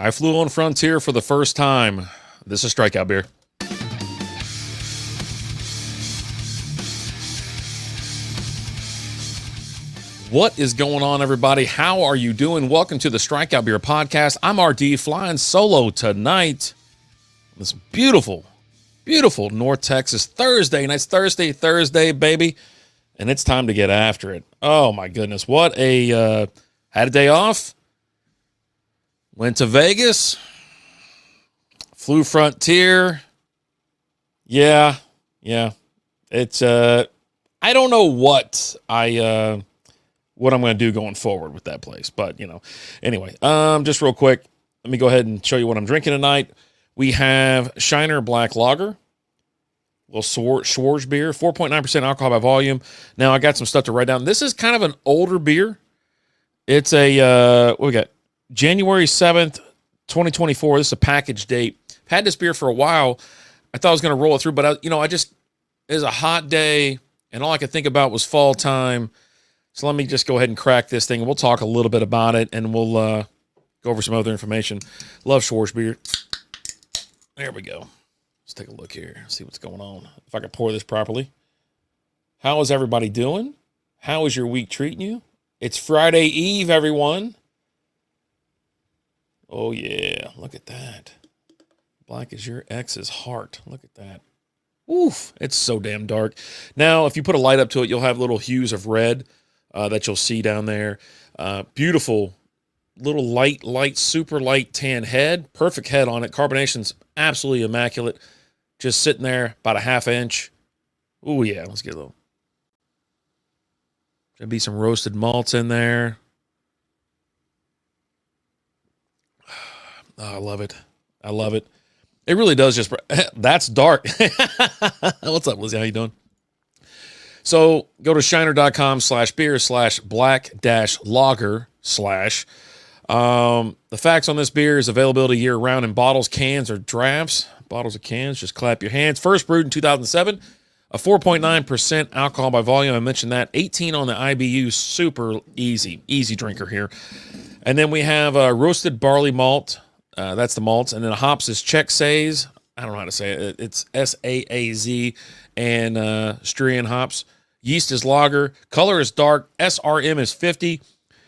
I flew on Frontier for the first time. This is Strikeout beer. What is going on, everybody? How are you doing? Welcome to the Strikeout Beer Podcast. I'm RD, flying solo tonight. This beautiful, beautiful North Texas Thursday. Nice Thursday, baby. And it's time to get after it. Oh, my goodness. What a, had a day off. Went to Vegas. Flew Frontier. Yeah. It's, I don't know what I'm going to do going forward with that place. But, anyway, just real quick, let me go ahead and show you what I'm drinking tonight. We have Shiner Black Lager, little Schwarz beer, 4.9% alcohol by volume. Now, I got some stuff to write down. This is kind of an older beer. It's a, what we got? January 7th, 2024. This is a package date. Had this beer for a while. I thought I was going to roll it through, but it was a hot day, and all I could think about was fall time. So let me just go ahead and crack this thing, and we'll talk a little bit about it, and we'll go over some other information. Love Schwarz beer. There we go. Let's take a look here, see what's going on. If I can pour this properly. How is everybody doing? How is your week treating you? It's Friday Eve, everyone. Oh, yeah. Look at that. Black as your ex's heart. Look at that. Oof. It's so damn dark. Now, if you put a light up to it, you'll have little hues of red that you'll see down there. Beautiful little light, super light tan head. Perfect head on it. Carbonation's absolutely immaculate. Just sitting there about a half inch. Oh, yeah. Let's get a little. There'll be some roasted malts in there. Oh, I love it. I love it. It really does just, that's dark. What's up, Lizzie? How you doing? So go to shiner.com/beer/black-lager/. The facts on this beer is availability year round in bottles, cans, or drafts. Bottles or cans, just clap your hands. First brewed in 2007, a 4.9% alcohol by volume. I mentioned that. 18 on the IBU, super easy drinker here. And then we have roasted barley malt. That's the malts. And then the hops is Czech Saaz. I don't know how to say it. It's Saaz. And Styrian hops. Yeast is lager. Color is dark. SRM is 50.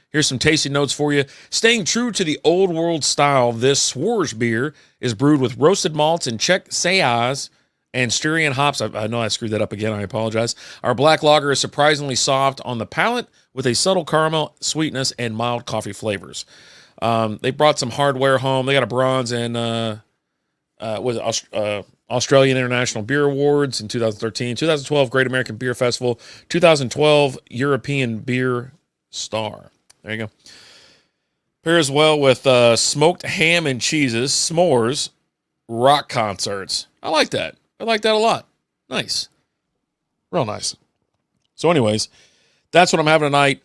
Here's some tasting notes for you. Staying true to the old world style, this Schwarz beer is brewed with roasted malts and Czech Saaz and Styrian hops. I know I screwed that up again. I apologize. Our black lager is surprisingly soft on the palate with a subtle caramel sweetness and mild coffee flavors. They brought some hardware home. They got a bronze in Australian International Beer Awards in 2013, 2012 Great American Beer Festival, 2012 European Beer Star. There you go. Pairs well with smoked ham and cheeses, s'mores, rock concerts. I like that. I like that a lot. Nice. Real nice. So anyways, that's what I'm having tonight.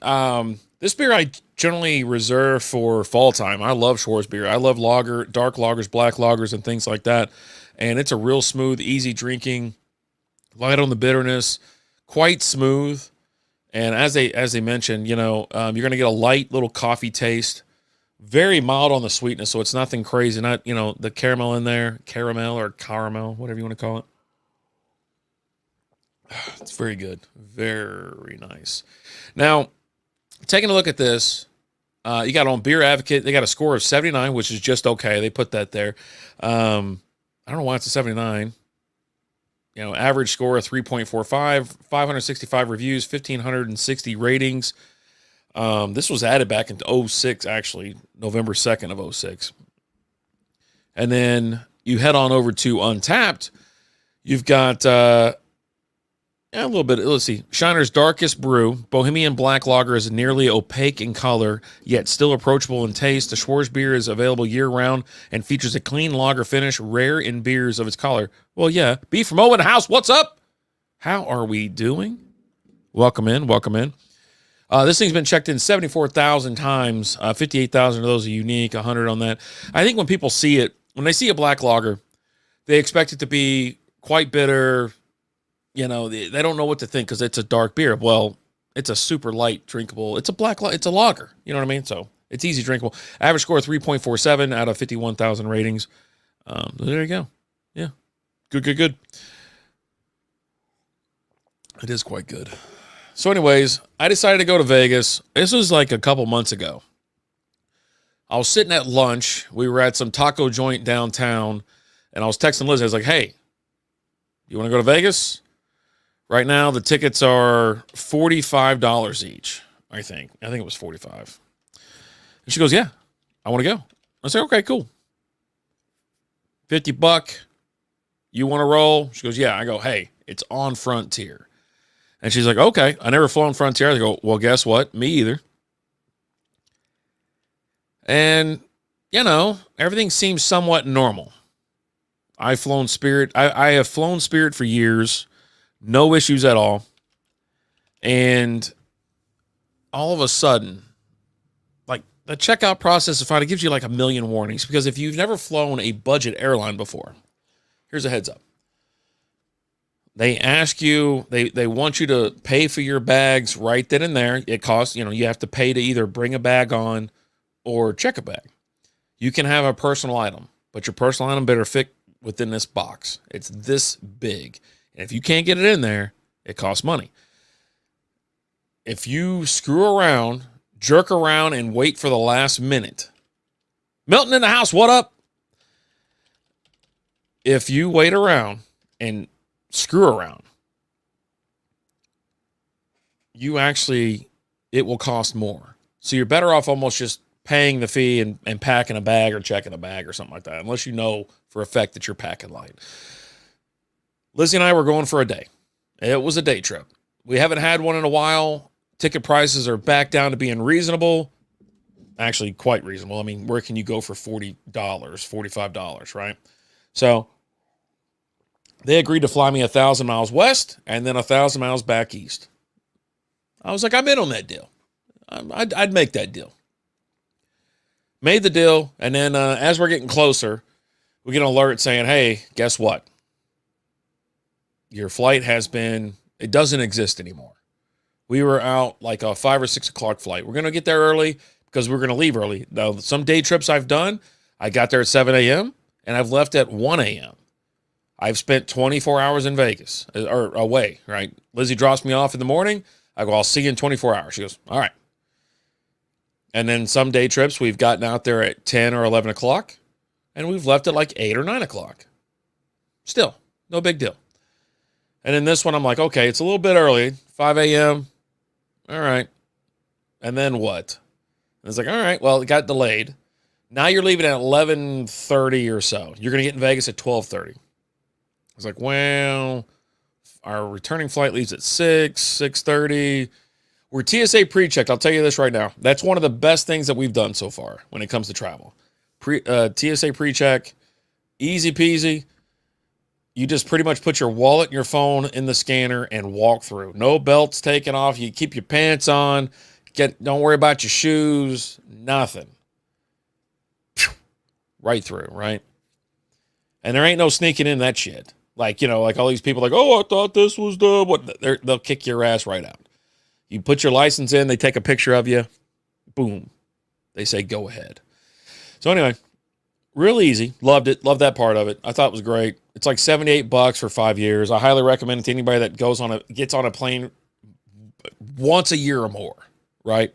This beer I generally reserve for fall time. I love Schwarz beer. I love lager, dark lagers, black lagers, and things like that. And it's a real smooth, easy drinking, light on the bitterness, quite smooth. And as they mentioned, you're going to get a light little coffee taste, very mild on the sweetness, so it's nothing crazy. Not, the caramel in there, caramel, whatever you want to call it. It's very good. Very nice. Now, taking a look at this, you got on Beer Advocate, they got a score of 79, which is just okay. They put that there. I don't know why it's a 79. Average score of 3.45, 565 reviews, 1,560 ratings. This was added back into 06, actually, November 2nd of 06. And then you head on over to Untapped. You've got a little bit. Let's see. Shiner's Darkest Brew. Bohemian Black Lager is nearly opaque in color, yet still approachable in taste. The Schwarz beer is available year-round and features a clean lager finish, rare in beers of its color. Well, yeah. B from Owen House, what's up? How are we doing? Welcome in. This thing's been checked in 74,000 times. 58,000 of those are unique, 100 on that. I think when people see it, when they see a black lager, they expect it to be quite bitter. They don't know what to think because it's a dark beer. Well, it's a super light drinkable. It's a black, it's a lager. You know what I mean? So It's easy drinkable. Average score 3.47 out of 51,000 ratings. There you go. Yeah. Good. It is quite good. So anyways, I decided to go to Vegas. This was like a couple months ago. I was sitting at lunch. We were at some taco joint downtown, and I was texting Liz. I was like, hey, you want to go to Vegas? Right now, the tickets are $45 each, I think. I think it was $45. And she goes, yeah, I want to go. I said, okay, cool. $50. You want to roll? She goes, yeah. I go, hey, it's on Frontier. And she's like, okay, I never flown Frontier. I go, well, guess what? Me either. And, everything seems somewhat normal. I've flown Spirit. I have flown Spirit for years. No issues at all. And all of a sudden, like the checkout process is fine. It gives you like a million warnings because if you've never flown a budget airline before, here's a heads up. They ask you, they want you to pay for your bags right then and there. It costs, you have to pay to either bring a bag on or check a bag. You can have a personal item, but your personal item better fit within this box. It's this big. And if you can't get it in there, it costs money. If you screw around, jerk around, and wait for the last minute, Milton in the house, what up? If you wait around and screw around, it will cost more. So you're better off almost just paying the fee and packing a bag or checking a bag or something like that, unless you know for a fact that you're packing light. Lizzie and I were going for a day. It was a day trip. We haven't had one in a while. Ticket prices are back down to being reasonable. Actually, quite reasonable. I mean, where can you go for $40, $45, right? So they agreed to fly me 1,000 miles west and then 1,000 miles back east. I was like, I'm in on that deal. I'd make that deal. Made the deal, and then as we're getting closer, we get an alert saying, hey, guess what? Your flight it doesn't exist anymore. We were out like a 5 or 6 o'clock flight. We're going to get there early because we're going to leave early. Now, some day trips I've done, I got there at 7 a.m., and I've left at 1 a.m. I've spent 24 hours in Vegas, or away, right? Lizzie drops me off in the morning. I go, I'll see you in 24 hours. She goes, all right. And then some day trips, we've gotten out there at 10 or 11 o'clock, and we've left at like 8 or 9 o'clock. Still, no big deal. And in this one, I'm like, okay, it's a little bit early, 5 a.m. All right. And then what? And it's like, all right, well, it got delayed. Now you're leaving at 11:30 or so. You're going to get in Vegas at 12:30. I was like, well, our returning flight leaves at 6:30. We're TSA pre-checked. I'll tell you this right now. That's one of the best things that we've done so far when it comes to travel. TSA pre-check, easy peasy. You just pretty much put your wallet and your phone in the scanner and walk through. No belts taken off. You keep your pants on. Don't worry about your shoes. Nothing. Right through, right? And there ain't no sneaking in that shit. Like all these people like, oh, I thought this was they'll kick your ass right out. You put your license in, they take a picture of you, boom. They say, go ahead. So anyway, real easy. Loved it. Loved that part of it. I thought it was great. It's like $78 for 5 years. I highly recommend it to anybody that gets on a plane once a year or more, right?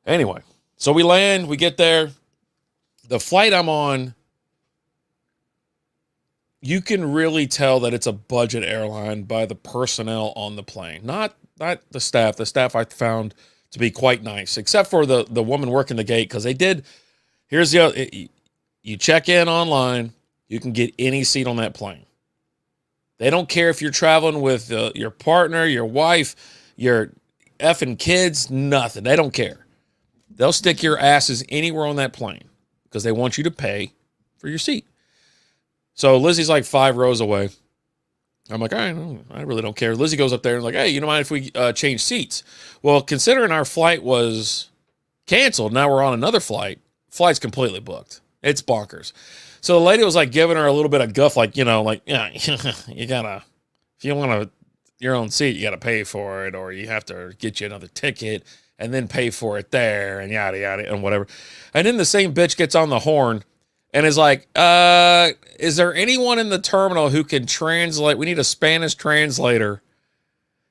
Anyway, so we land, we get there. The flight I'm on, you can really tell that it's a budget airline by the personnel on the plane. Not the staff. The staff I found to be quite nice, except for the woman working the gate, because here's the other, you check in online, you can get any seat on that plane. They don't care if you're traveling with your partner, your wife, your effing kids, nothing. They don't care. They'll stick your asses anywhere on that plane because they want you to pay for your seat. So Lizzie's like 5 rows away. I'm like, all right, I really don't care. Lizzie goes up there and like, hey, you don't mind if we change seats? Well, considering our flight was canceled, now we're on another flight. Flight's completely booked. It's bonkers. So the lady was like giving her a little bit of guff, like, yeah, you gotta, if you want your own seat, you gotta pay for it, or you have to get you another ticket. and then pay for it there and yada, yada, and whatever. And then the same bitch gets on the horn and is like, is there anyone in the terminal who can translate? We need a Spanish translator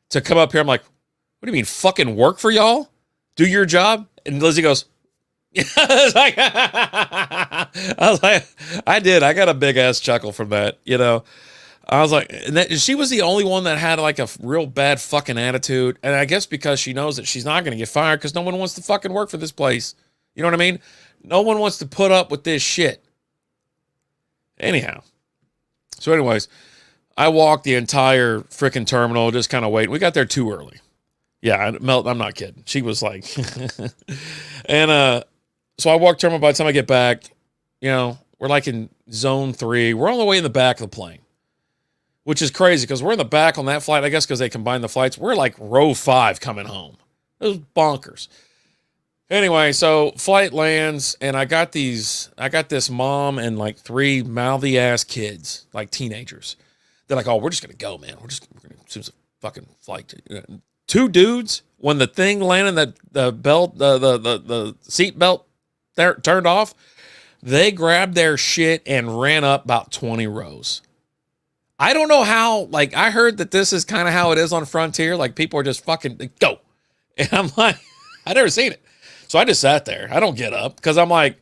to come up here. I'm like, what do you mean, fucking work for y'all? Do your job? And Lizzie goes, I was like, I did. I got a big ass chuckle from that, you know. I was like, and she was the only one that had like a real bad fucking attitude. And I guess because she knows that she's not going to get fired because no one wants to fucking work for this place. You know what I mean? No one wants to put up with this shit. Anyhow. So anyways, I walked the entire freaking terminal, just kind of waiting. We got there too early. Yeah, I'm not kidding. She was like, and so I walked terminal. By the time I get back, you know, we're like in zone 3. We're all the way in the back of the plane, which is crazy because we're in the back on that flight. I guess because they combined the flights. We're like row 5 coming home. It was bonkers. Anyway, so flight lands, and I got this mom and like 3 mouthy ass kids, like teenagers. They're like, oh, we're just gonna go, man. We're gonna as soon as the fucking flight. 2 dudes, when the thing landed, that the belt, the seat belt there turned off, they grabbed their shit and ran up about 20 rows. I don't know how, like, I heard that this is kind of how it is on Frontier. Like, people are just fucking go. And I'm like, I never seen it. So I just sat there. I don't get up because I'm like,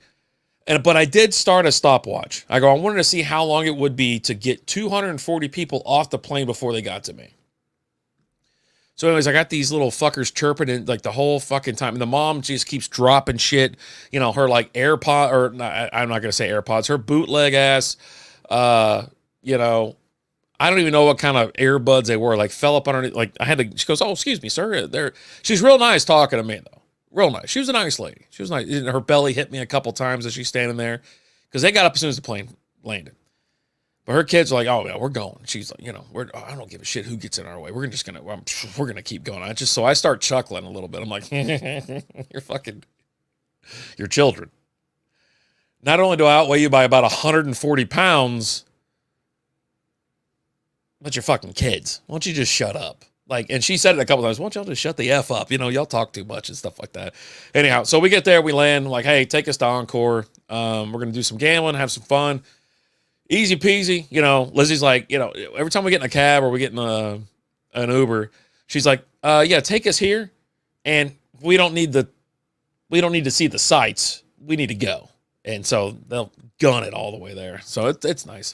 but I did start a stopwatch. I wanted to see how long it would be to get 240 people off the plane before they got to me. So anyways, I got these little fuckers chirping in like the whole fucking time. And the mom just keeps dropping shit. You know, her like AirPod, or I'm not going to say AirPods, her bootleg ass, you know, I don't even know what kind of earbuds they were. Like fell up underneath. Like I had to, she goes, oh, excuse me, sir. She's real nice talking to me though. Real nice. She was a nice lady. She was nice. Her belly hit me a couple times as she's standing there because they got up as soon as the plane landed. But her kids are like, oh, yeah, we're going. She's like, you know, I don't give a shit who gets in our way. We're going to keep going. So I start chuckling a little bit. I'm like, you're children. Not only do I outweigh you by about 140 pounds, but you're fucking kids. Why don't you just shut up? Like, and she said it a couple times. Why don't y'all just shut the F up? You know, y'all talk too much and stuff like that. Anyhow, so we get there, we land, like, hey, take us to Encore. We're going to do some gambling, have some fun. Easy peasy. You know, Lizzie's like, you know, every time we get in a cab or we get in an Uber, she's like, yeah, take us here. And we don't need to see the sights. We need to go. And so they'll gun it all the way there. So it's nice.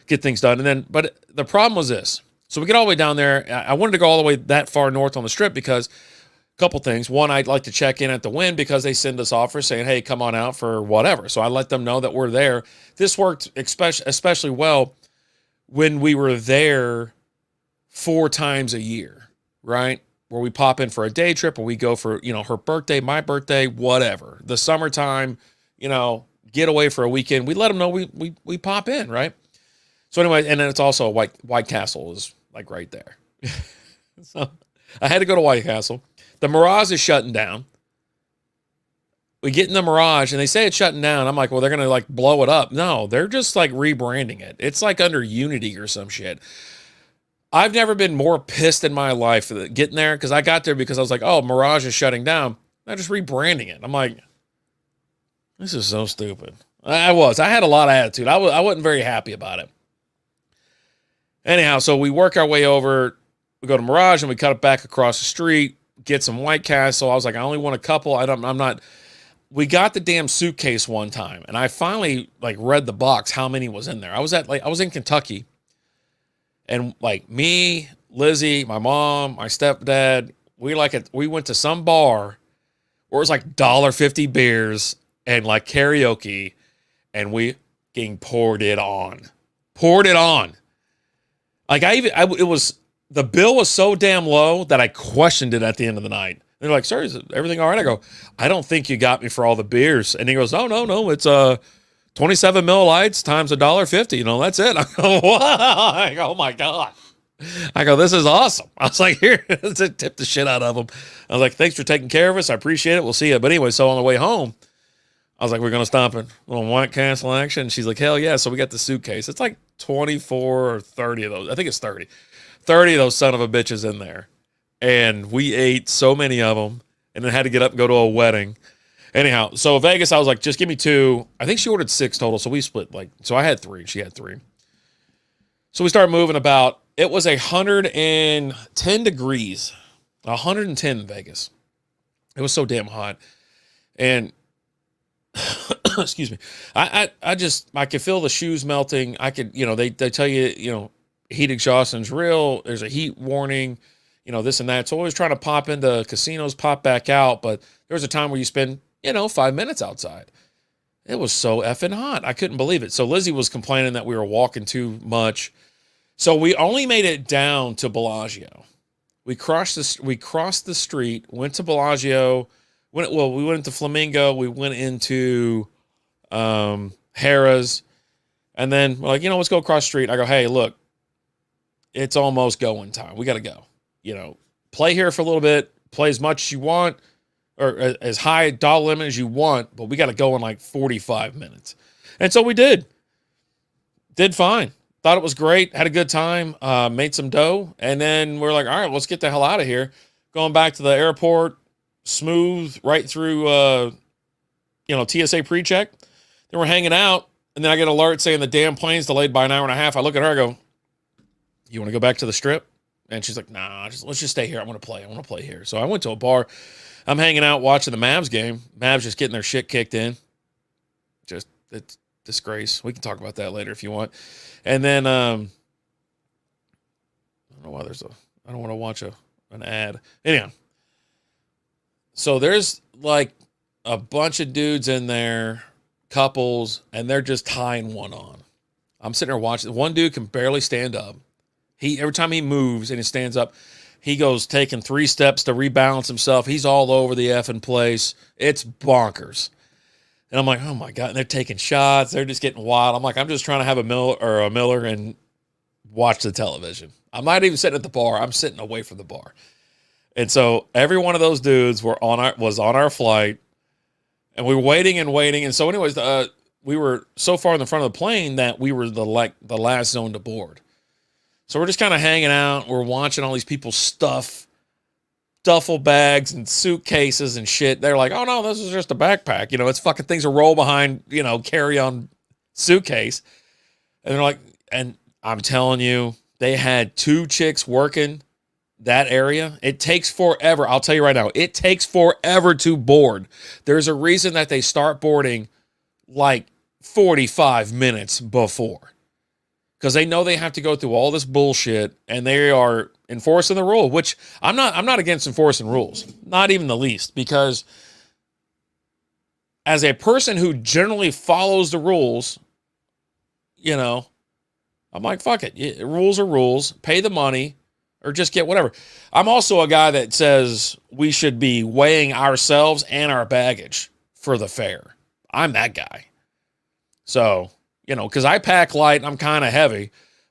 Get things done. And then, but the problem was this. So we get all the way down there. I wanted to go all the way that far north on the strip because a couple things. One, I'd like to check in at the Wynn because they send us offers saying, hey, come on out for whatever. So I let them know that we're there. This worked especially well when we were there 4 times a year, right? Where we pop in for a day trip or we go for, you know, her birthday, my birthday, whatever. The summertime, you know, get away for a weekend. We let them know we pop in, right? So anyway, and then it's also White Castle is like right there. So I had to go to White Castle. The Mirage is shutting down. We get in the Mirage and they say it's shutting down. I'm like, well, they're going to like blow it up. No, they're just like rebranding it. It's like under Unity or some shit. I've never been more pissed in my life getting there because I got there because I was like, oh, Mirage is shutting down. They're just rebranding it. I'm like, this is so stupid. I had a lot of attitude. I wasn't very happy about it. Anyhow, so we work our way over. We go to Mirage and we cut it back across the street, get some White Castle. I was like, I only want a couple. I'm not. We got the damn suitcase one time, and I finally like read the box how many was in there. I was in Kentucky, and like me, Lizzie, my mom, my stepdad, we went to some bar where it was like $1.50 beers and like karaoke, and we getting poured it on. Like it was, the bill was so damn low that I questioned it at the end of the night. They're like, sir, is everything all right? I go, I don't think you got me for all the beers. And he goes, oh, no. It's 27 mil lights times $1.50. You know, that's it. I go, what? I go, oh my God. I go, this is awesome. I was like, here, tip the shit out of them. I was like, thanks for taking care of us. I appreciate it. We'll see you. But anyway, so on the way home, I was like, we're going to stop in a little White Castle action. She's like, hell yeah. So we got the suitcase. It's like 24 or 30 of those. I think it's 30. 30 of those son of a bitches in there. And we ate so many of them. and then had to get up and go to a wedding. Anyhow, so Vegas, I was like, just give me 2. I think she ordered 6 total, so we split so I had 3, she had 3. So we started moving about. It was 110 degrees, 110 in Vegas. It was so damn hot, and excuse me, I could feel the shoes melting. I could, they tell you, heat exhaustion's real. There's a heat warning, this and that. So always trying to pop into casinos, pop back out. But there was a time where you spend, 5 minutes outside. It was so effing hot. I couldn't believe it. So Lizzie was complaining that we were walking too much. So we only made it down to Bellagio. We crossed the street, went to Bellagio. We went into Flamingo. We went into Harrah's. And then we're like, let's go across the street. I go, hey, look, it's almost going time. We got to go. Play here for a little bit, play as much as you want, or as high a dollar limit as you want, but we got to go in like 45 minutes. And so we did. Did fine. Thought it was great. Had a good time. Made some dough. And then we're like, all right, let's get the hell out of here. Going back to the airport, smooth, right through, TSA pre-check. Then we're hanging out. And then I get an alert saying the damn plane's delayed by an hour and a half. I look at her, I go, you want to go back to the strip? And she's like, nah, let's just stay here. I want to play here. So I went to a bar. I'm hanging out watching the Mavs game. Mavs just getting their shit kicked in. It's disgrace. We can talk about that later if you want. And then, I don't know why I don't want to watch an ad. Anyhow. So there's like a bunch of dudes in there, couples, and they're just tying one on. I'm sitting there watching. One dude can barely stand up. Every time he moves and he stands up, he goes taking 3 steps to rebalance himself. He's all over the effing place. It's bonkers. And I'm like, oh my God. And they're taking shots. They're just getting wild. I'm like, I'm just trying to have a Miller and watch the television. I'm not even sitting at the bar. I'm sitting away from the bar. And so every one of those dudes was on our flight, and we were waiting. And so anyways, we were so far in the front of the plane that we were the last zone to board. So we're just kind of hanging out. We're watching all these people stuff duffel bags and suitcases and shit. They're like, oh no, this is just a backpack. It's fucking things to roll behind, carry-on suitcase. And they're like, and I'm telling you, they had 2 chicks working that area. It takes forever. I'll tell you right now, it takes forever to board. There's a reason that they start boarding like 45 minutes before. Because they know they have to go through all this bullshit, and they are enforcing the rule, which I'm not against enforcing rules. Not even the least. Because as a person who generally follows the rules, I'm like, fuck it. Rules are rules. Pay the money or just get whatever. I'm also a guy that says we should be weighing ourselves and our baggage for the fare. I'm that guy. So, because I pack light and I'm kind of heavy,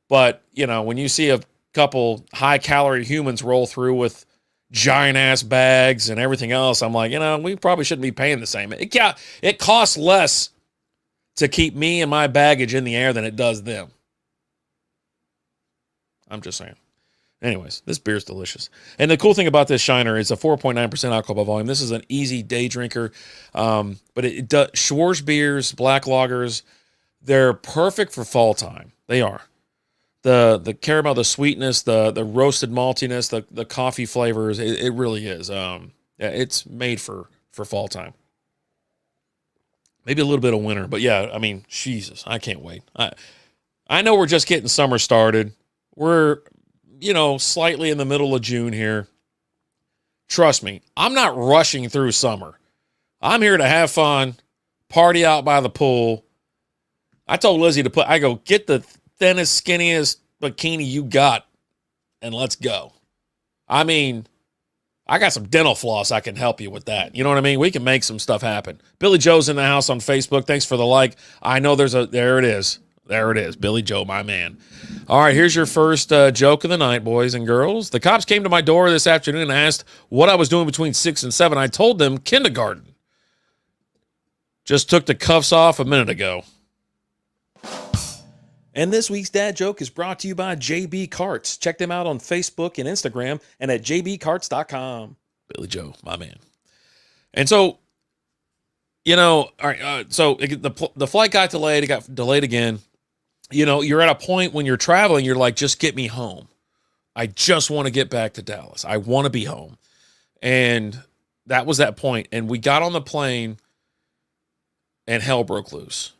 but, when you see a couple high-calorie humans roll through with giant-ass bags and everything else, I'm like, we probably shouldn't be paying the same. It costs less to keep me and my baggage in the air than it does them. I'm just saying. Anyways, this beer's delicious. And the cool thing about this Shiner is a 4.9% alcohol by volume. This is an easy day drinker. But it does Schwarz beers, black lagers, they're perfect for fall time. They are. The caramel, the sweetness, the roasted maltiness, the coffee flavors, it really is. It's made for fall time. Maybe a little bit of winter, but yeah, I mean, Jesus, I can't wait. I know we're just getting summer started. We're, slightly in the middle of June here. Trust me, I'm not rushing through summer. I'm here to have fun, party out by the pool. I told Lizzie I go, get the thinnest, skinniest bikini you got, and let's go. I mean, I got some dental floss. I can help you with that. You know what I mean? We can make some stuff happen. Billy Joe's in the house on Facebook. Thanks for the like. I know there it is. There it is. Billy Joe, my man. All right, here's your first joke of the night, boys and girls. The cops came to my door this afternoon and asked what I was doing between 6 and 7. I told them kindergarten. Just took the cuffs off a minute ago. And this week's dad joke is brought to you by JB Carts. Check them out on Facebook and Instagram and at jbcarts.com. Billy Joe, my man. And so, all right, so the flight got delayed. It got delayed again. You're at a point when you're traveling, you're like, just get me home. I just want to get back to Dallas. I want to be home. And that was that point. And we got on the plane and hell broke loose.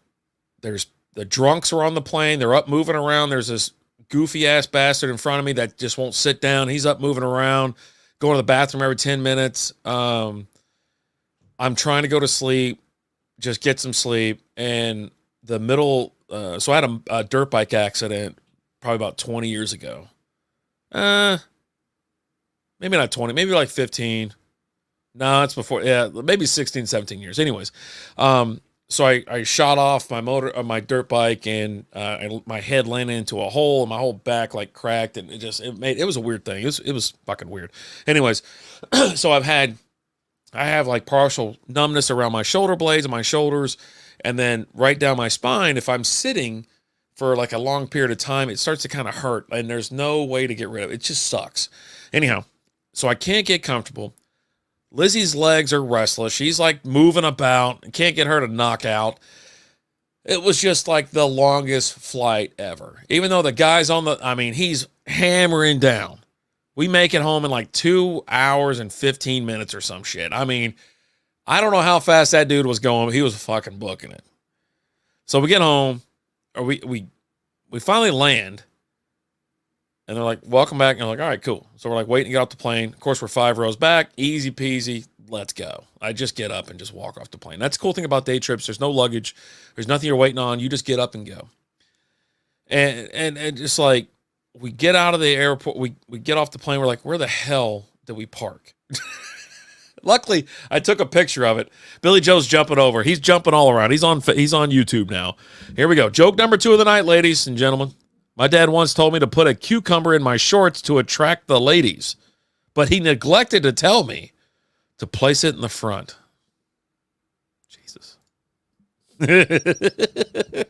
There's the drunks are on the plane. They're up moving around. There's this goofy ass bastard in front of me that just won't sit down. He's up moving around, going to the bathroom every 10 minutes. I'm trying to go to sleep, just get some sleep. And the middle, so I had a dirt bike accident probably about 20 years ago. Maybe not 20, maybe like 15. No, it's before. Yeah, maybe 16, 17 years. Anyways, so I shot off my dirt bike, and my head landed into a hole, and my whole back like cracked, and it was a weird thing. It was fucking weird. Anyways, so I have like partial numbness around my shoulder blades and my shoulders, and then right down my spine. If I'm sitting for like a long period of time, it starts to kind of hurt, and there's no way to get rid of it. It just sucks. Anyhow, so I can't get comfortable. Lizzie's legs are restless. She's like moving about. Can't get her to knock out. It was just like the longest flight ever. Even though the guy's he's hammering down. We make it home in like 2 hours and 15 minutes or some shit. I don't know how fast that dude was going, but he was fucking booking it. So we get home, or we finally land, and they're like, welcome back. And I'm like, all right, cool. So we're like waiting to get off the plane. Of course, we're 5 rows back. Easy peasy. Let's go. I just get up and just walk off the plane. That's the cool thing about day trips. There's no luggage. There's nothing you're waiting on. You just get up and go. And just like, we get out of the airport. We get off the plane. We're like, where the hell did we park? Luckily, I took a picture of it. Billy Joe's jumping over. He's jumping all around. He's on YouTube now. Here we go. Joke number 2 of the night, ladies and gentlemen. My dad once told me to put a cucumber in my shorts to attract the ladies, but he neglected to tell me to place it in the front. Jesus. Put it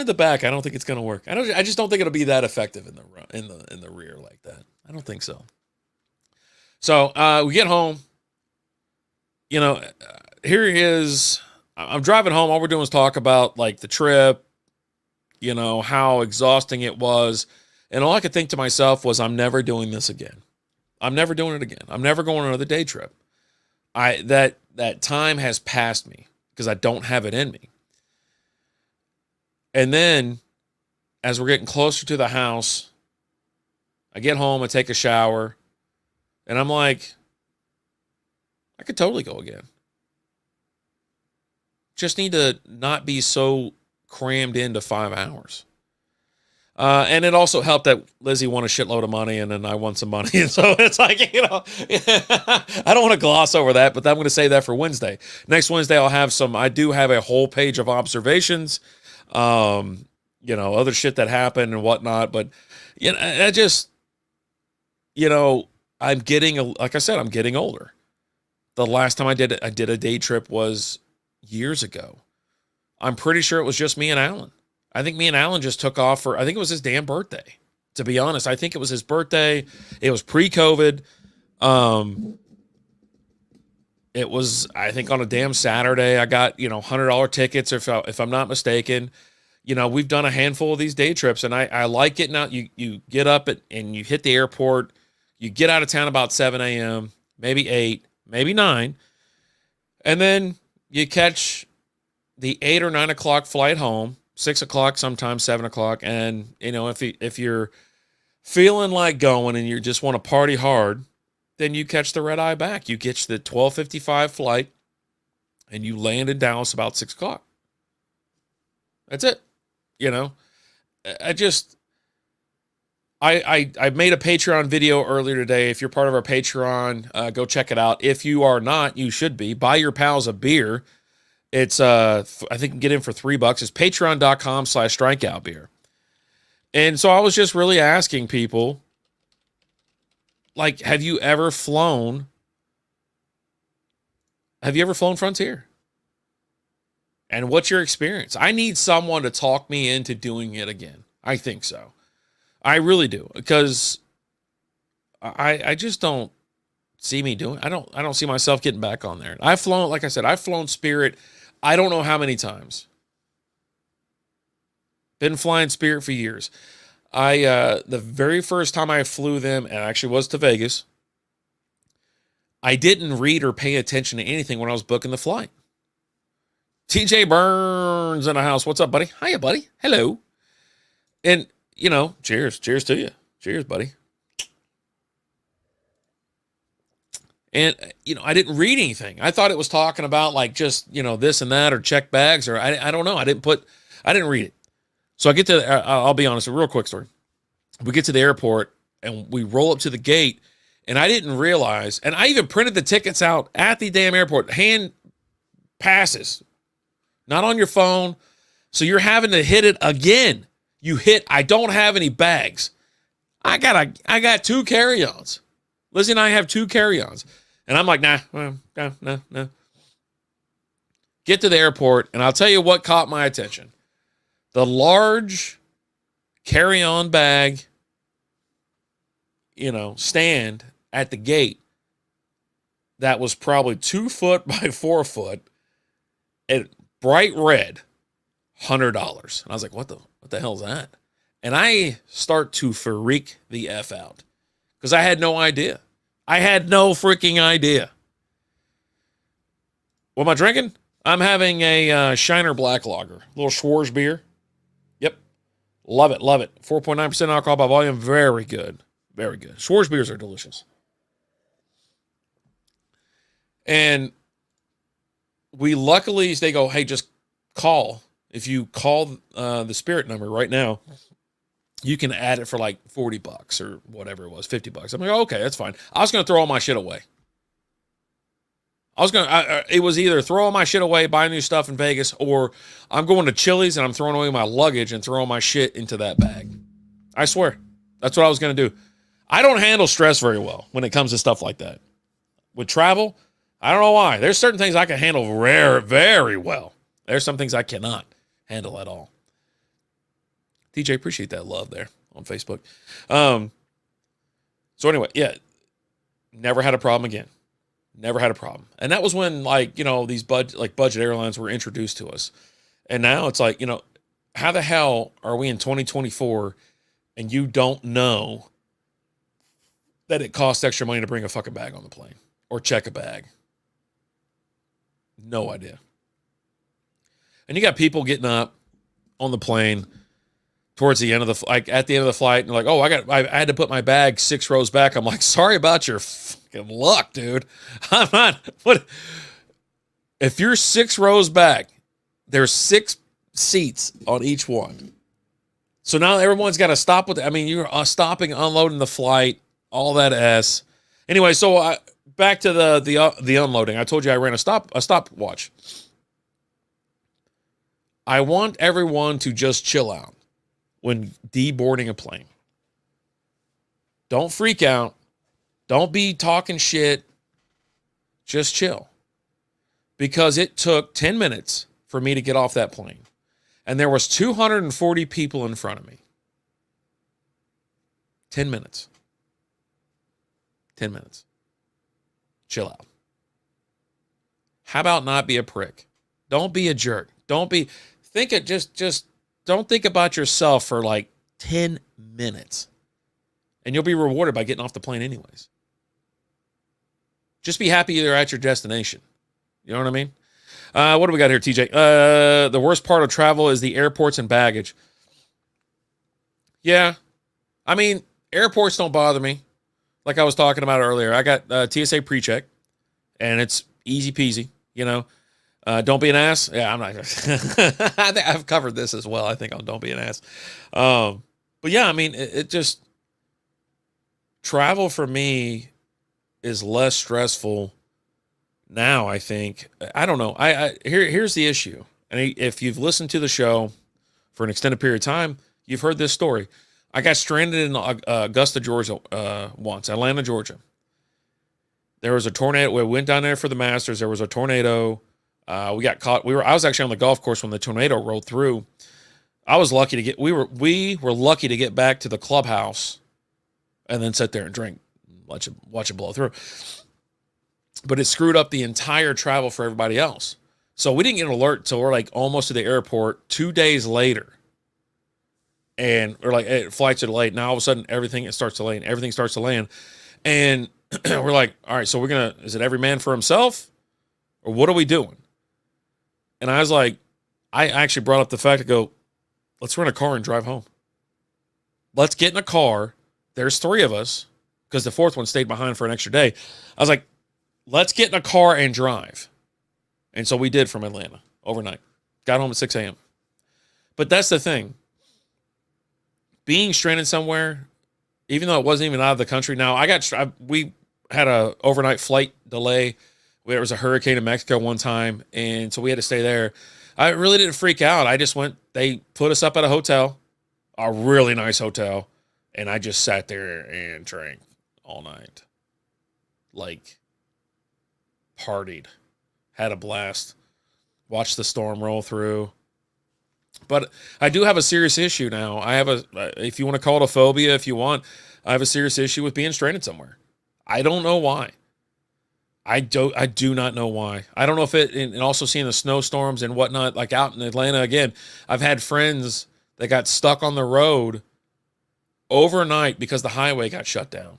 in the back. I don't think it's going to work. I just don't think it'll be that effective in the rear like that. I don't think so. So we get home. Here is. I'm driving home. All we're doing is talk about like the trip. How exhausting it was. And all I could think to myself was, I'm never doing this again. I'm never doing it again. I'm never going on another day trip. That time has passed me because I don't have it in me. And then as we're getting closer to the house, I get home, I take a shower, and I'm like, I could totally go again. Just need to not be so crammed into 5 hours. And it also helped that Lizzie won a shitload of money, and then I won some money. And so it's like, I don't want to gloss over that, but I'm going to say that for Wednesday. Next Wednesday, I do have a whole page of observations, other shit that happened and whatnot. But, I'm getting, like I said, I'm getting older. The last time I did a day trip was years ago. I'm pretty sure it was just me and Alan. I think me and Alan just took off I think it was his damn birthday. To be honest, I think it was his birthday. It was pre-COVID. It was, I think, on a damn Saturday. I got, $100 tickets, if I'm not mistaken. We've done a handful of these day trips, and I like getting out. You get up and you hit the airport. You get out of town about 7 a.m., maybe 8, maybe 9. And then you catch the 8 or 9 o'clock flight home, 6 o'clock, sometimes 7 o'clock. And, if you're feeling like going and you just want to party hard, then you catch the red eye back. You catch the 12:55 flight and you land in Dallas about 6 o'clock. That's it. I made a Patreon video earlier today. If you're part of our Patreon, go check it out. If you are not, you should be. Buy your pals a beer. It's I think you can get in for $3. It's patreon.com/strikeout beer. And so I was just really asking people, like, have you ever flown Frontier? And what's your experience? I need someone to talk me into doing it again. I think so. I really do. Because I just don't see me doing. I don't see myself getting back on there. I've flown, like I said, I've flown Spirit. I don't know how many times. Been flying Spirit for years. The very first time I flew them, and actually was to Vegas, I didn't read or pay attention to anything when I was booking the flight. TJ Burns in the house. What's up, buddy? Hiya, buddy. Hello. And, cheers. Cheers to you. Cheers, buddy. And, I didn't read anything. I thought it was talking about like just, this and that or check bags or I don't know. I didn't read it. So I get to, I'll be honest, a real quick story. We get to the airport and we roll up to the gate and I didn't realize, and I even printed the tickets out at the damn airport, hand passes, not on your phone. So you're having to hit it again. I don't have any bags. I got 2 carry-ons. Lizzie and I have 2 carry-ons. And I'm like, nah. Get to the airport, and I'll tell you what caught my attention. The large carry-on bag, stand at the gate that was probably 2 foot by 4 foot and bright red, $100. And I was like, what the hell is that? And I start to freak the F out because I had no idea. I had no freaking idea. What am I drinking? I'm having a Shiner Black Lager, a little Schwarz beer. Yep. Love it. 4.9% alcohol by volume. Very good. Very good. Schwarz beers are delicious. And they go, hey, just call. If you call the Spirit number right now, you can add it for like $40 or whatever it was, $50. I'm like, okay, that's fine. I was going to throw all my shit away. It was either throw all my shit away, buy new stuff in Vegas, or I'm going to Chili's and I'm throwing away my luggage and throwing my shit into that bag. I swear. That's what I was going to do. I don't handle stress very well when it comes to stuff like that. With travel, I don't know why. There's certain things I can handle very well. There's some things I cannot handle at all. DJ, appreciate that love there on Facebook. So anyway, yeah, never had a problem again. Never had a problem. And that was when these budget airlines were introduced to us. And now it's like, how the hell are we in 2024 and you don't know that it costs extra money to bring a fucking bag on the plane or check a bag? No idea. And you got people getting up on the plane towards the end of at the end of the flight, and they're like, oh, I had to put my bag 6 rows back. I'm like, sorry about your fucking luck, dude. I'm not, if you're 6 rows back, there's 6 seats on each one. So now everyone's got to stop with it. I mean, you're stopping, unloading the flight, all that S. Anyway, so back to the unloading. I told you I ran a stopwatch. I want everyone to just chill out when deboarding a plane. Don't freak out. Don't be talking shit. Just chill. Because it took 10 minutes for me to get off that plane. And there was 240 people in front of me. 10 minutes. 10 minutes. Chill out. How about not be a prick? Don't be a jerk. Don't think about yourself for like 10 minutes. And you'll be rewarded by getting off the plane anyways. Just be happy you're at your destination. You know what I mean? What do we got here, TJ? The worst part of travel is the airports and baggage. Yeah. I mean, airports don't bother me. Like I was talking about earlier, I got TSA pre-check, and it's easy peasy, Don't be an ass. Yeah, I'm not. I think I've covered this as well. I think on Don't Be an Ass. But yeah, I mean, it just, travel for me is less stressful now, I think. I don't know. Here's the issue. And if you've listened to the show for an extended period of time, you've heard this story. I got stranded in Augusta, Georgia once, Atlanta, Georgia. There was a tornado. We went down there for the Masters. There was a tornado. We got caught. I was actually on the golf course when the tornado rolled through. I was lucky to get, we were lucky to get back to the clubhouse and then sit there and drink, watch it blow through. but it screwed up the entire travel for everybody else. So we didn't get an alert till we're like almost to the airport 2 days later. And we're like, hey, flights are delayed. Now all of a sudden everything starts delaying. Everything starts to land. And we're like, all right, so is it every man for himself? Or what are we doing? And I was like, I actually brought up the fact to go, let's rent a car and drive home. Let's get in a car. There's 3 of us because the 4th one stayed behind for an extra day. I was like, let's get in a car and drive. And so we did from Atlanta overnight. Got home at 6 a.m. But that's the thing. Being stranded somewhere, even though it wasn't even out of the country. Now, we had a overnight flight delay. There was a hurricane in Mexico one time, and so we had to stay there. I really didn't freak out. I just they put us up at a hotel, a really nice hotel, and I just sat there and drank all night. Like, partied. Had a blast. Watched the storm roll through. But I do have a serious issue now. I have if you want to call it a phobia, if you want, I have a serious issue with being stranded somewhere. I don't know why. I do not know why. I don't know if and also seeing the snowstorms and whatnot, like out in Atlanta again, I've had friends that got stuck on the road overnight because the highway got shut down.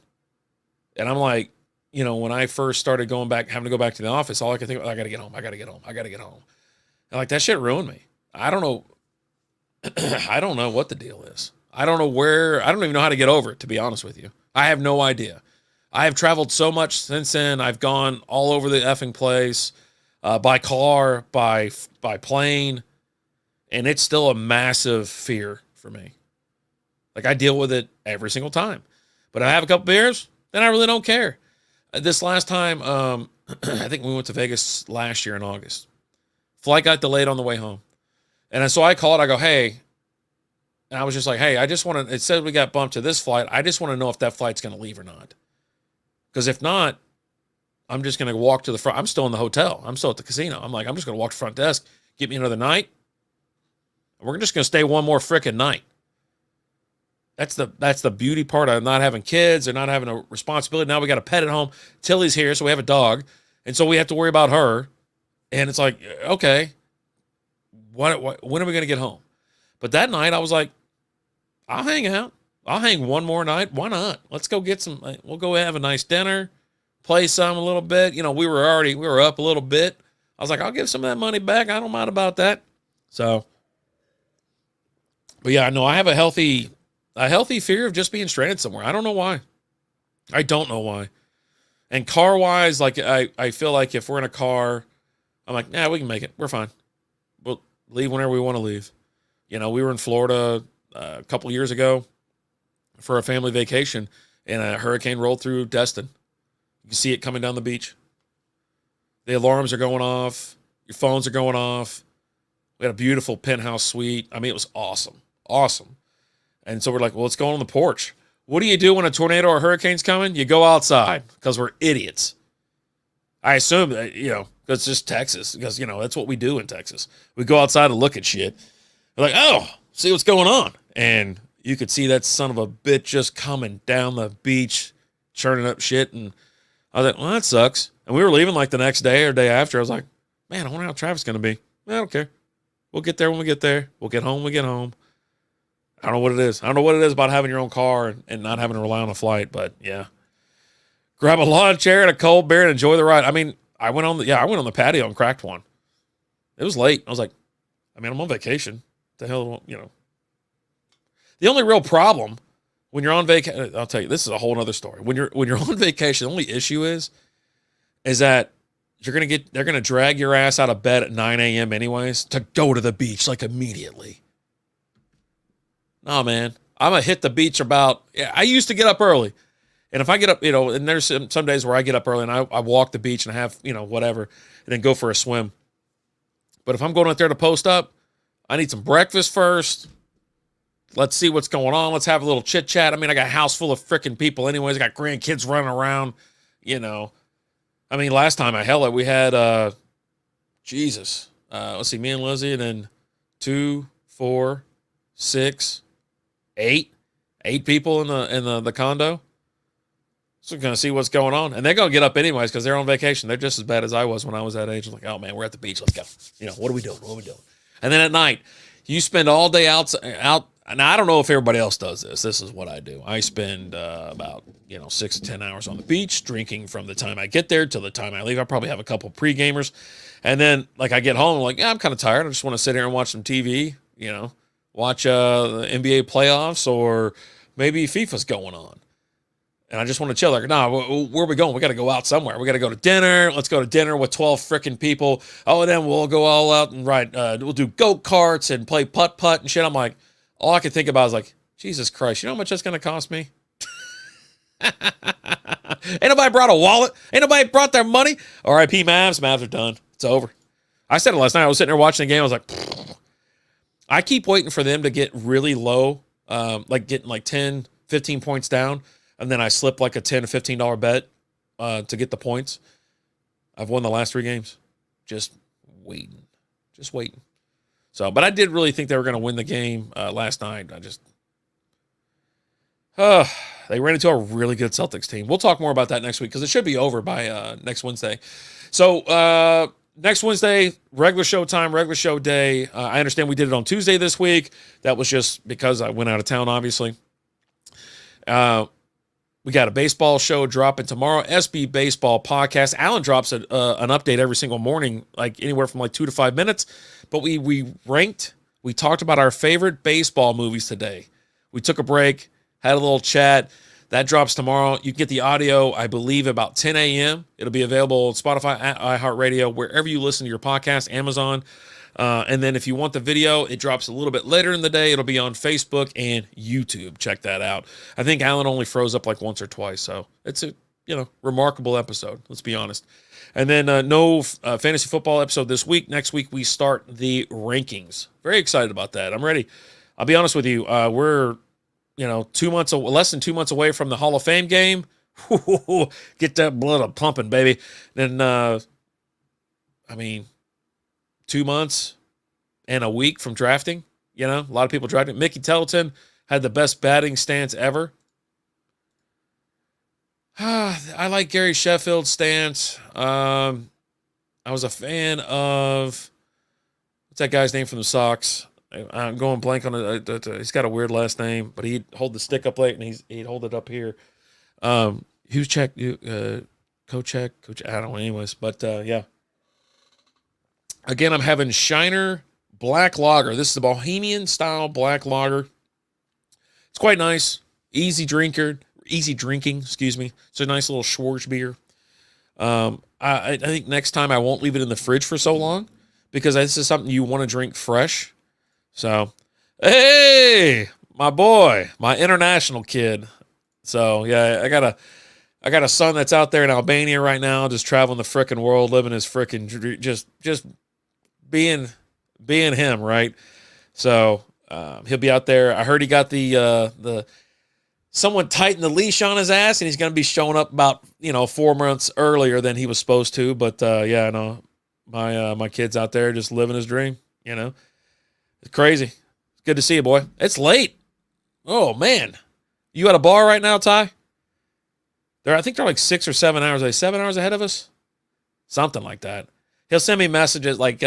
And I'm like, when I first started having to go back to the office, all I could think about, I got to get home. And like, that shit ruined me. I don't know. I don't know what the deal is. I don't even know how to get over it, to be honest with you. I have no idea. I have traveled so much since then. I've gone all over the effing place, by car, by plane, and it's still a massive fear for me. Like, I deal with it every single time. But I have a couple beers, then I really don't care. This last time, I think we went to Vegas last year in August. Flight got delayed on the way home. And so I called, I go, hey, and I was just like, hey, it said we got bumped to this flight. I just want to know if that flight's going to leave or not. Because if not, I'm just going to walk to the front. I'm still in the hotel. I'm still at the casino. I'm just going to walk to the front desk, get me another night. We're just going to stay one more frickin' night. That's the beauty part of not having kids or not having a responsibility. Now we got a pet at home. Tilly's here, so we have a dog. And so we have to worry about her. And it's like, okay, when are we going to get home? But that night I was like, I'll hang out. I'll hang one more night. Why not? Let's go we'll go have a nice dinner, play some a little bit. We were up a little bit. I was like, I'll give some of that money back. I don't mind about that. So, but yeah, no, I have a healthy fear of just being stranded somewhere. I don't know why. I don't know why. And car-wise, like I feel like if we're in a car, I'm like, nah, we can make it. We're fine. We'll leave whenever we want to leave. We were in Florida a couple years ago for a family vacation, and a hurricane rolled through Destin. You can see it coming down the beach. The alarms are going off. Your phones are going off. We had a beautiful penthouse suite. I mean, it was awesome. Awesome. And so we're like, well, let's go on the porch. What do you do when a tornado or a hurricane's coming? You go outside because we're idiots. I assume that, it's just Texas because, that's what we do in Texas. We go outside and look at shit. We're like, oh, see what's going on. And you could see that son of a bitch just coming down the beach, churning up shit. And I was like, well, that sucks. And we were leaving like the next day or day after. I was like, man, I wonder how traffic's going to be. I don't care. We'll get there when we get there. We'll get home when we get home. I don't know what it is. I don't know what it is about having your own car and not having to rely on a flight, but yeah. Grab a lawn chair and a cold beer and enjoy the ride. I mean, I went on the patio and cracked one. It was late. I was like, I'm on vacation. The hell, The only real problem when you're on vacation, I'll tell you, this is a whole other story. When you're on vacation, the only issue is that they're gonna drag your ass out of bed at 9 a.m. anyways to go to the beach like immediately. No, man, I'm gonna hit the beach I used to get up early. And if I get up, and there's some days where I get up early and I walk the beach and I have, whatever, and then go for a swim. But if I'm going out there to post up, I need some breakfast first. Let's see what's going on. Let's have a little chit chat. I mean, I got a house full of freaking people anyways. I got grandkids running around, I mean, last time we had, Jesus. Let's see, me and Lizzie, and then 2, 4, 6, 8 people in the condo. So we're going to see what's going on. And they're going to get up anyways because they're on vacation. They're just as bad as I was when I was that age. I'm like, oh, man, we're at the beach. Let's go. What are we doing? What are we doing? And then at night, you spend all day out. And I don't know if everybody else does this. This is what I do. I spend about 6 to 10 hours on the beach drinking from the time I get there till the time I leave. I probably have a couple pre-gamers. And then, like, I get home, I'm like, yeah, I'm kind of tired. I just want to sit here and watch some TV, watch the NBA playoffs or maybe FIFA's going on. And I just want to chill. Like, no, where are we going? We got to go out somewhere. We got to go to dinner. Let's go to dinner with 12 freaking people. Oh, and then we'll go all out and ride. We'll do go-karts and play putt-putt and shit. I'm like, all I could think about is like, Jesus Christ, you know how much that's going to cost me? Ain't nobody brought a wallet. Ain't nobody brought their money. R.I.P. Mavs. Mavs are done. It's over. I said it last night. I was sitting there watching the game. I was like, I keep waiting for them to get really low, like getting like 10, 15 points down. And then I slip like a $10 or $15 bet to get the points. I've won the last 3 games. Just waiting. So, but I did really think they were going to win the game last night. They ran into a really good Celtics team. We'll talk more about that next week because it should be over by next Wednesday. So, next Wednesday, regular show time, regular show day. I understand we did it on Tuesday this week. That was just because I went out of town, obviously. We got a baseball show dropping tomorrow, SB Baseball Podcast. Alan drops an update every single morning, like anywhere from like 2 to 5 minutes. But we ranked, we talked about our favorite baseball movies today. We took a break, had a little chat. That drops tomorrow. You can get the audio, I believe, about 10 a.m. It'll be available on Spotify, iHeartRadio, wherever you listen to your podcast, Amazon. And then if you want the video, it drops a little bit later in the day. It'll be on Facebook and YouTube. Check that out. I think Alan only froze up like once or twice, so it's a remarkable episode. Let's be honest. And then no fantasy football episode this week. Next week we start the rankings. Very excited about that. I'm ready. I'll be honest with you. We're 2 months, less than 2 months away from the Hall of Fame game. Get that blood pumping, baby. Then 2 months and a week from drafting. A lot of people drafted. Mickey Tettleton had the best batting stance ever. I like Gary Sheffield's stance. I was a fan of, what's that guy's name from the Sox? I'm going blank on it. He's got a weird last name, but he'd hold the stick up late and he'd hold it up here. Coach, I don't know anyways, but yeah. Again, I'm having Shiner Black Lager. This is the Bohemian-style Black Lager. It's quite nice. Easy drinking, excuse me. It's a nice little Schwarz beer. I think next time I won't leave it in the fridge for so long because this is something you want to drink fresh. So, hey, my boy, my international kid. So, yeah, I got a son that's out there in Albania right now, just traveling the frickin' world, living his frickin' just being him, right? So he'll be out there. I heard he got the someone tightened the leash on his ass, and he's going to be showing up about 4 months earlier than he was supposed to. But yeah, no, my kid's out there just living his dream. It's crazy. It's good to see you, boy. It's late. Oh man, you at a bar right now, Ty? I think they're like 6 or 7 hours. Are they 7 hours ahead of us? Something like that. He'll send me messages, like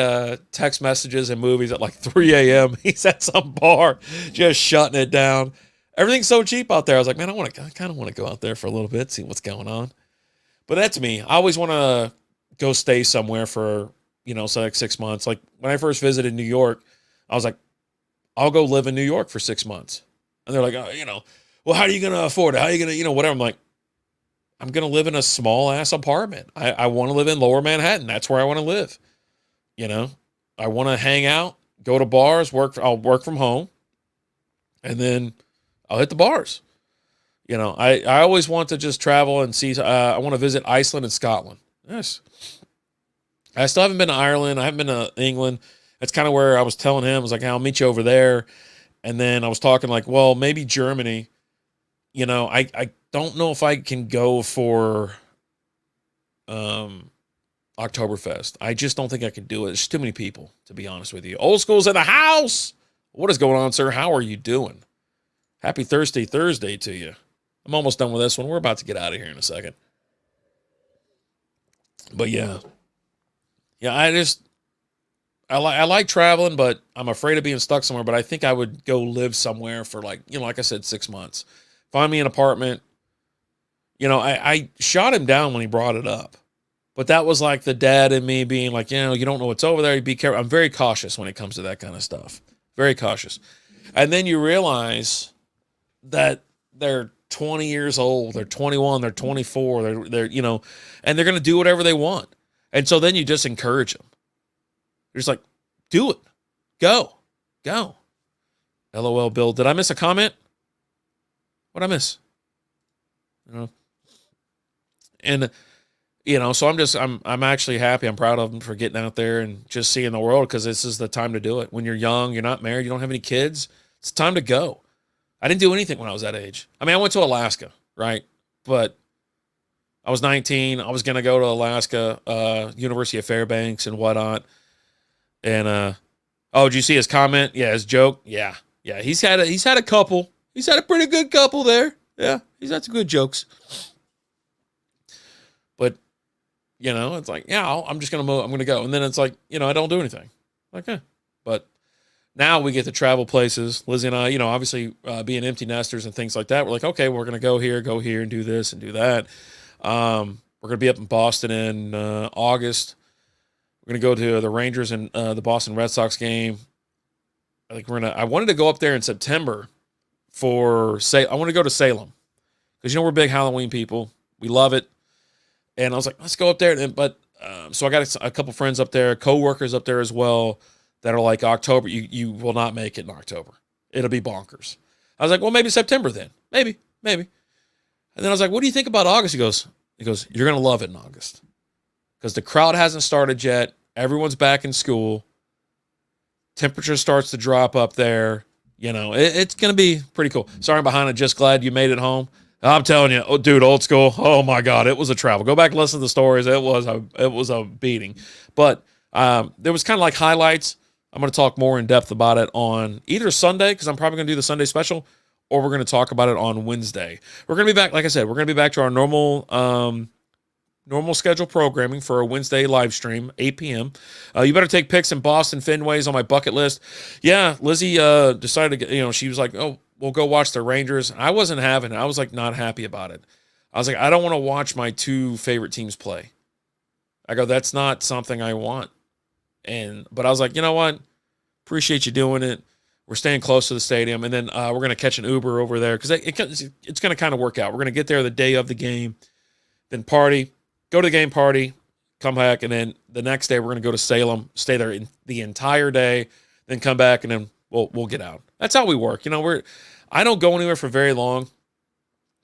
text messages and movies at like 3 a.m. He's at some bar just shutting it down. Everything's so cheap out there. I was like, man, I kind of want to go out there for a little bit, see what's going on. But that's me. I always want to go stay somewhere for, so like 6 months. Like when I first visited New York, I was like, I'll go live in New York for 6 months. And they're like, oh, well, how are you going to afford it? How are you going to, whatever. I'm like, I'm going to live in a small-ass apartment. I want to live in Lower Manhattan. That's where I want to live. I want to hang out, go to bars, I'll work from home, and then I'll hit the bars. I always want to just travel and see. I want to visit Iceland and Scotland. Yes. I still haven't been to Ireland. I haven't been to England. That's kind of where I was telling him. I was like, hey, I'll meet you over there. And then I was talking like, well, maybe Germany. I don't know if I can go for Oktoberfest. I just don't think I can do it. There's too many people, to be honest with you. Old school's in the house. What is going on, sir? How are you doing? Happy Thursday to you. I'm almost done with this one. We're about to get out of here in a second. But yeah, I like traveling, but I'm afraid of being stuck somewhere. But I think I would go live somewhere for like like I said, 6 months. Find me an apartment. I shot him down when he brought it up. But that was like the dad in me being like, you don't know what's over there. You be careful. I'm very cautious when it comes to that kind of stuff. Very cautious. And then you realize that they're 20 years old, they're 21, they're 24, they're and they're going to do whatever they want. And so then you just encourage them. You're just like, do it. Go. LOL, Bill. Did I miss a comment? What'd I miss? And so I'm actually happy. I'm proud of them for getting out there and just seeing the world, because this is the time to do it. When you're young, you're not married, you don't have any kids, it's time to go. I didn't do anything when I was that age. I mean, I went to Alaska, right? But I was 19. I was going to go to Alaska, University of Fairbanks and whatnot. And, did you see his comment? Yeah, his joke. Yeah. He's had a couple. He's had a pretty good couple there. Yeah, he's had some good jokes. But, it's like, I'm just going to move. I'm going to go. And then it's like, I don't do anything. Like, But now we get to travel places. Lizzie and I, obviously being empty nesters and things like that, we're like, okay, we're going to go here and do this and do that. We're going to be up in Boston in August. We're going to go to the Rangers and the Boston Red Sox game. I wanted to go up there in September I want to go to Salem, because, we're big Halloween people. We love it. And I was like, let's go up there. So I got a couple friends up there, co-workers up there as well, that are like, October, you will not make it in October. It'll be bonkers. I was like, well, maybe September then. Maybe. And then I was like, what do you think about August? He goes, you're going to love it in August, because the crowd hasn't started yet. Everyone's back in school. Temperature starts to drop up there. It's going to be pretty cool. Sorry, I'm behind it. Just glad you made it home. I'm telling you, dude, old school. Oh my God, it was a travel. Go back and listen to the stories. It was a beating. But there was kind of like highlights. I'm going to talk more in depth about it on either Sunday, because I'm probably going to do the Sunday special, or we're going to talk about it on Wednesday. We're going to be back, like I said, we're going to be back to our normal schedule programming for a Wednesday live stream, 8 p.m. You better take pics in Boston. Fenway's on my bucket list. Yeah, Lizzie decided to get, she was like, oh, we'll go watch the Rangers. I wasn't having it. I was like not happy about it. I was like, I don't want to watch my two favorite teams play. I go, that's not something I want. But I was like, you know what? Appreciate you doing it. We're staying close to the stadium. And then we're going to catch an Uber over there, because it's going to kind of work out. We're going to get there the day of the game, then party, go to the game, party, come back, and then the next day we're going to go to Salem, stay there the entire day, then come back, and then we'll get out. That's how we work. I don't go anywhere for very long,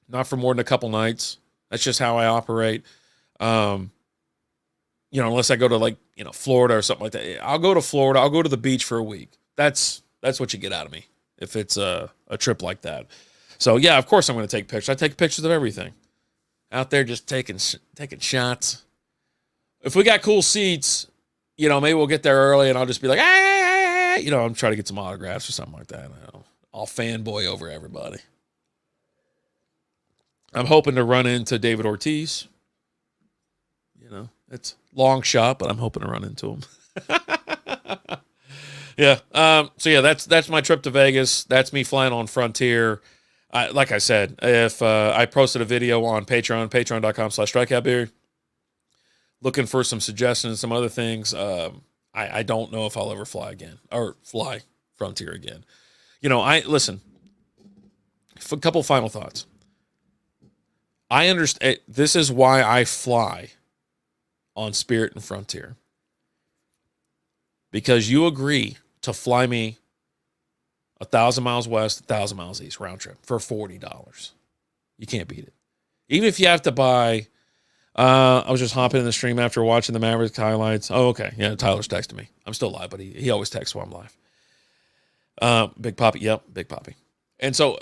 not for more than a couple nights. That's just how I operate. Unless I go to Florida or something like that. I'll go to Florida. I'll go to the beach for a week. That's what you get out of me if it's a trip like that. So yeah, of course I'm going to take pictures. I take pictures of everything. Out there just taking shots. If we got cool seats, maybe we'll get there early and I'll just be like, hey, I'm trying to get some autographs or something like that. I'll fanboy over everybody. I'm hoping to run into David Ortiz. It's long shot, but I'm hoping to run into him. Yeah. So yeah, that's my trip to Vegas. That's me flying on Frontier. Like I said, if I posted a video on patreon.com/strikeoutbeer, looking for some suggestions, some other things. I don't know if I'll ever fly again or fly Frontier again. Listen, a couple final thoughts. I understand. This is why I fly on Spirit and Frontier, because you agree to fly me 1,000 miles west, 1,000 miles east, round trip for $40. You can't beat it. Even if you have to buy, I was just hopping in the stream after watching the Mavericks highlights. Oh, okay. Yeah, Tyler's texting me. I'm still live, but he always texts while I'm live. Big Poppy. Yep, Big Poppy. And so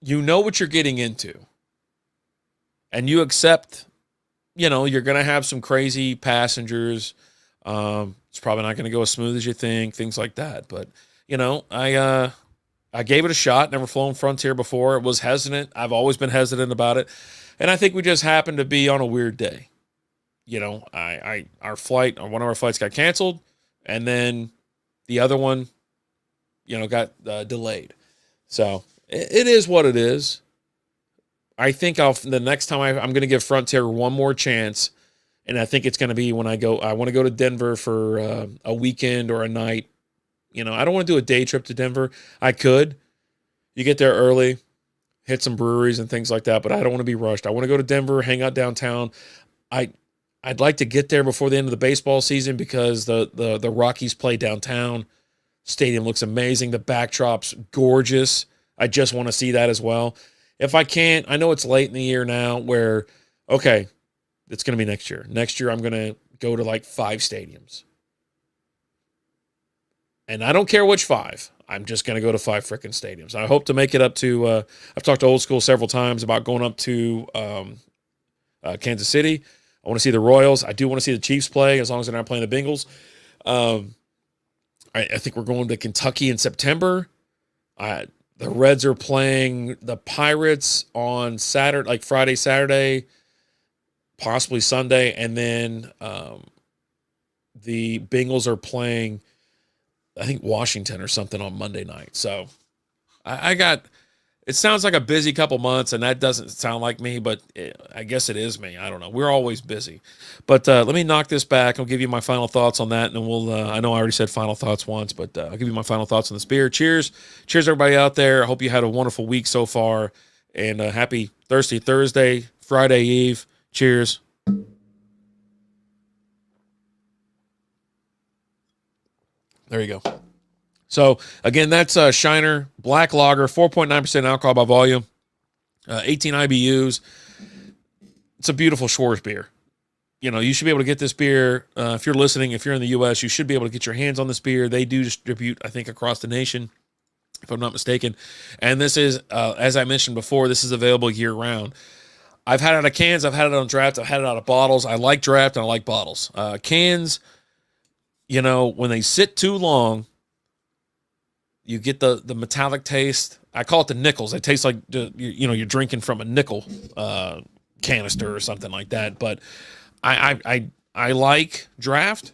you know what you're getting into. And you accept, you're going to have some crazy passengers. It's probably not going to go as smooth as you think, things like that. But, I I gave it a shot. Never flown Frontier before. It was hesitant. I've always been hesitant about it. And I think we just happened to be on a weird day. You know, our flight, or one of our flights got canceled, and then the other one, got delayed. So it is what it is. I think the next time I'm going to give Frontier one more chance, and I think it's going to be when I want to go to Denver for a weekend or a night. I don't want to do a day trip to Denver. I could. You get there early, hit some breweries and things like that, but I don't want to be rushed. I want to go to Denver, hang out downtown. I'd like to get there before the end of the baseball season because the Rockies play downtown. Stadium looks amazing. The backdrop's gorgeous. I just want to see that as well. If I can't, I know it's late in the year now where, okay, it's going to be next year. Next year I'm going to go to like 5 stadiums. And I don't care which 5. I'm just going to go to 5 freaking stadiums. I hope to make it up to, I've talked to Old School several times about going up to Kansas City. I want to see the Royals. I do want to see the Chiefs play as long as they're not playing the Bengals. I think we're going to Kentucky in September. The Reds are playing the Pirates on Saturday, like Friday, Saturday, possibly Sunday. And then the Bengals are playing, I think, Washington or something on Monday night. So it sounds like a busy couple months, and that doesn't sound like me, but I guess it is me. I don't know. We're always busy. But let me knock this back. I'll give you my final thoughts on that, and then we'll I know I already said final thoughts once, but I'll give you my final thoughts on this beer. Cheers. Cheers, everybody out there. I hope you had a wonderful week so far, and happy Thursday, Friday Eve. Cheers. There you go. So, again, that's Shiner Black Lager, 4.9% alcohol by volume, 18 IBUs. It's a beautiful Schwartz beer. You should be able to get this beer. If you're listening, if you're in the U.S., you should be able to get your hands on this beer. They do distribute, I think, across the nation, if I'm not mistaken. And this is, as I mentioned before, this is available year-round. I've had it out of cans. I've had it on draft. I've had it out of bottles. I like draft and I like bottles. Cans, when they sit too long, you get the metallic taste. I call it the nickels. It tastes like you're drinking from a nickel canister or something like that. But I like draft,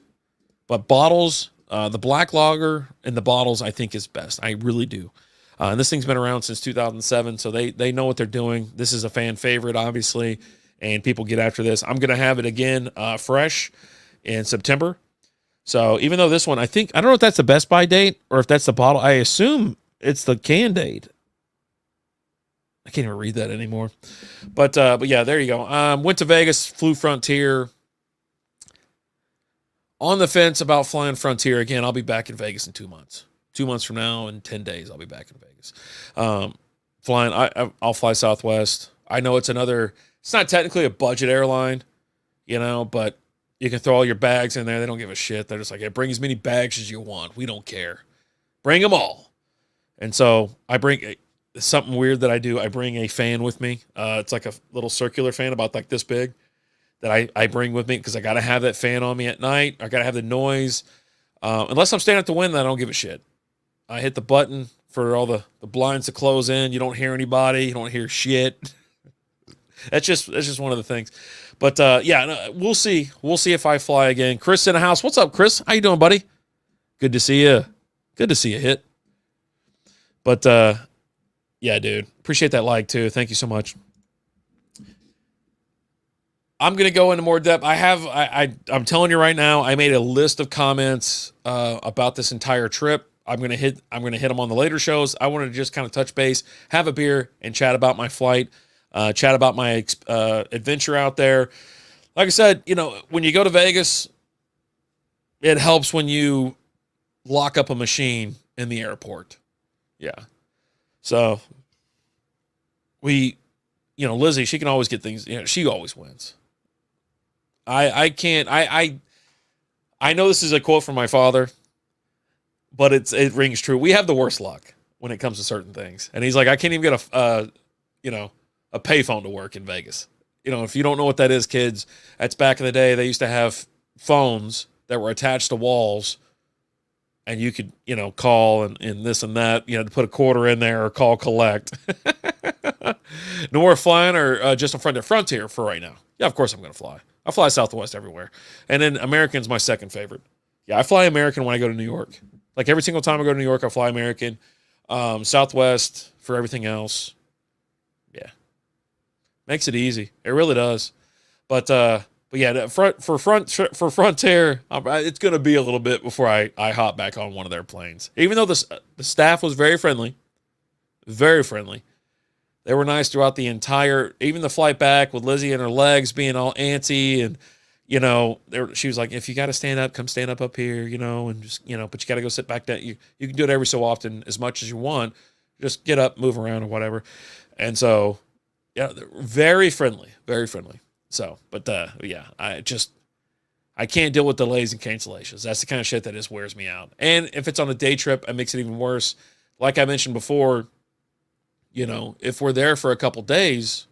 but bottles, the black lager in the bottles I think is best. I really do. And this thing's been around since 2007, so they know what they're doing. This is a fan favorite, obviously, and people get after this. I'm gonna have it again fresh in September. So even though this one, I don't know if that's the Best Buy date or if that's the bottle. I assume it's the can date. I can't even read that anymore. But yeah, there you go. Went to Vegas, flew Frontier. On the fence about flying Frontier again. I'll be back in Vegas in 2 months. 2 months from now, in 10 days, I'll be back in Vegas. I'll fly Southwest. I know it's not technically a budget airline, but you can throw all your bags in there. They don't give a shit. They're just like, hey, bring as many bags as you want. We don't care. Bring them all. And so I bring something weird that I do. I bring a fan with me. It's like a little circular fan about like this big that I bring with me because I got to have that fan on me at night. I got to have the noise. Unless I'm standing at the window, I don't give a shit. I hit the button for all the blinds to close in. You don't hear anybody. You don't hear shit. That's just one of the things. But yeah, we'll see. We'll see if I fly again. Chris in the house. What's up, Chris? How you doing, buddy? Good to see you. Good to see you hit. But yeah, dude. Appreciate that like too. Thank you so much. I'm gonna go into more depth. I'm telling you right now, I made a list of comments about this entire trip. I'm gonna hit them on the later shows. I wanted to just kind of touch base, have a beer, and chat about my flight. Chat about my adventure out there. Like I said, when you go to Vegas, it helps when you lock up a machine in the airport. Yeah. So Lizzie, she can always get things, she always wins. I can't, I know this is a quote from my father, but it rings true. We have the worst luck when it comes to certain things. And he's like, I can't even get a payphone to work in Vegas. If you don't know what that is, kids, that's back in the day. They used to have phones that were attached to walls and you could, call and this and that, to put a quarter in there or call collect. Nor flying or just on Frontier for right now. Yeah, of course I'm going to fly. I fly Southwest everywhere. And then American's my second favorite. Yeah, I fly American when I go to New York. Like every single time I go to New York, I fly American. Southwest for everything else. Yeah. Makes it easy. It really does. But yeah, for Frontier, it's going to be a little bit before I hop back on one of their planes. Even though the staff was very friendly. Very friendly. They were nice throughout the even the flight back with Lizzie and her legs being all antsy. And, she was like, if you got to stand up, come stand up here, and just, but you got to go sit back down. You can do it every so often as much as you want. Just get up, move around or whatever. And so, yeah, very friendly, very friendly. So, but yeah, I can't deal with delays and cancellations. That's the kind of shit that just wears me out. And if it's on a day trip, it makes it even worse. Like I mentioned before, if we're there for a couple days,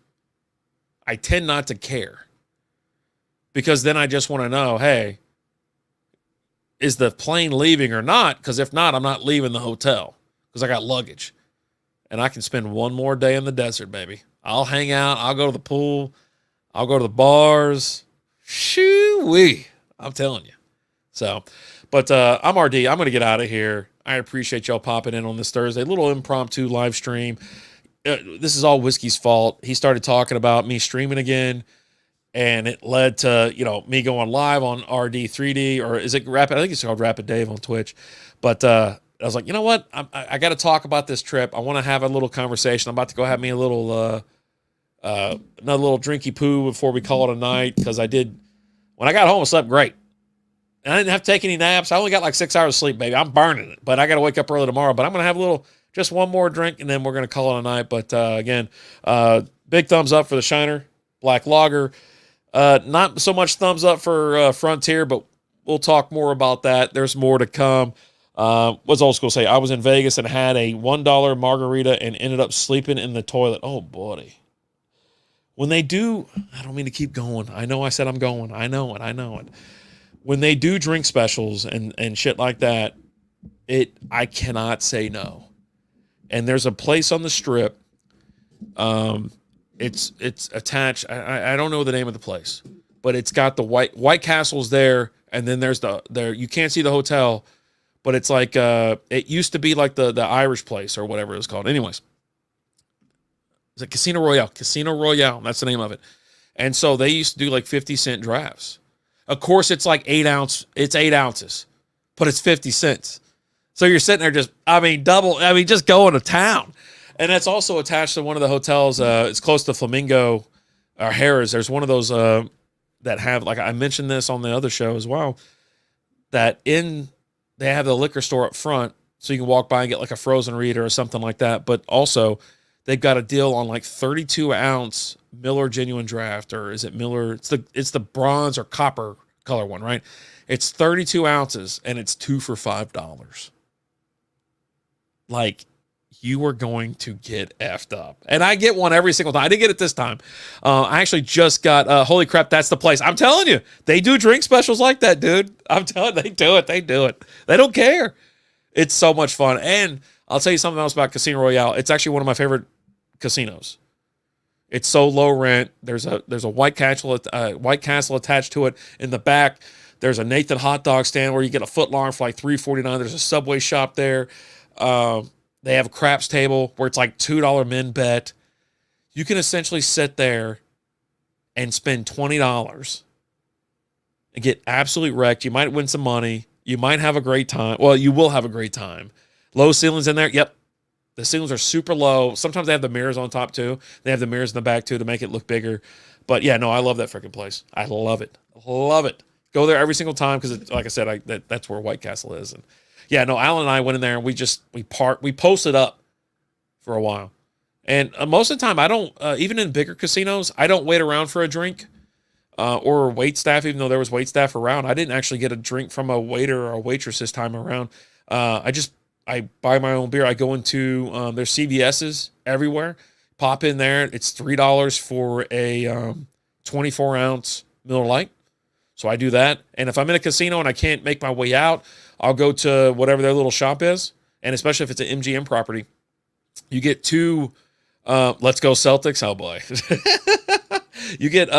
I tend not to care. Because then I just want to know, hey, is the plane leaving or not? Because if not, I'm not leaving the hotel because I got luggage. And I can spend one more day in the desert, baby. I'll hang out. I'll go to the pool. I'll go to the bars. Shoo-wee. I'm telling you. So, but I'm RD. I'm going to get out of here. I appreciate y'all popping in on this Thursday. A little impromptu live stream. This is all Whiskey's fault. He started talking about me streaming again, and it led to, me going live on RD3D, or is it Rapid? I think it's called Rapid Dave on Twitch. But I was like, you know what? I got to talk about this trip. I want to have a little conversation. I'm about to go have me a little, another little drinky poo before we call it a night, because when I got home, I slept great. And I didn't have to take any naps. I only got like 6 hours of sleep, baby. I'm burning it, but I got to wake up early tomorrow. But I'm going to have just one more drink, and then we're going to call it a night. But again, big thumbs up for the Shiner Black Lager. Not so much thumbs up for Frontier, but we'll talk more about that. There's more to come. What's old school say? I was in Vegas and had a $1 margarita and ended up sleeping in the toilet. Oh, buddy. When they do, I don't mean to keep going. I know I said I'm going. I know it. When they do drink specials and shit like that, I cannot say no. And there's a place on the Strip. It's attached. I don't know the name of the place, but it's got the White Castle's there, and then there's you can't see the hotel, but it's like it used to be like the Irish place or whatever it was called. Anyways, it's like Casino Royale. That's the name of it. And so they used to do like 50-cent drafts. Of course, it's like 8 ounces, but it's 50 cents. So you're sitting there just going to town. And that's also attached to one of the hotels. It's close to Flamingo or Harrah's. There's one of those that have, like I mentioned this on the other show as well, they have the liquor store up front, so you can walk by and get like a frozen reader or something like that. But also, they've got a deal on like 32-ounce Miller Genuine Draft, or is it Miller? It's the bronze or copper color one, right? It's 32 ounces, and it's 2 for $5. Like, you are going to get effed up. And I get one every single time. I didn't get it this time. I actually just got, holy crap, that's the place. I'm telling you, they do drink specials like that, dude. I'm telling you, they do it. They don't care. It's so much fun. And I'll tell you something else about Casino Royale. It's actually one of my favorite casinos. It's so low rent. There's a White Castle attached to it. In the back, there's a Nathan hot dog stand where you get a foot long for like $3.49. There's a Subway shop there. They have a craps table where it's like $2 min bet. You can essentially sit there and spend $20 and get absolutely wrecked. You might win some money. You might have a great time. Well, you will have a great time. Low ceilings in there. Yep. The ceilings are super low. Sometimes they have the mirrors on top too. They have the mirrors in the back too to make it look bigger. But yeah, no, I love that freaking place. I love it. Love it. Go there every single time because, like I said, that's where White Castle is. And yeah, no, Alan and I went in there and we posted up for a while. And most of the time, I don't, even in bigger casinos, I don't wait around for a drink or wait staff, even though there was wait staff around. I didn't actually get a drink from a waiter or a waitress this time around. I buy my own beer. I go into, there's CVS's everywhere. Pop in there. It's $3 for a 24-ounce Miller Lite. So I do that. And if I'm in a casino and I can't make my way out, I'll go to whatever their little shop is, and especially if it's an MGM property, you get two. Let's go Celtics! Oh boy, you get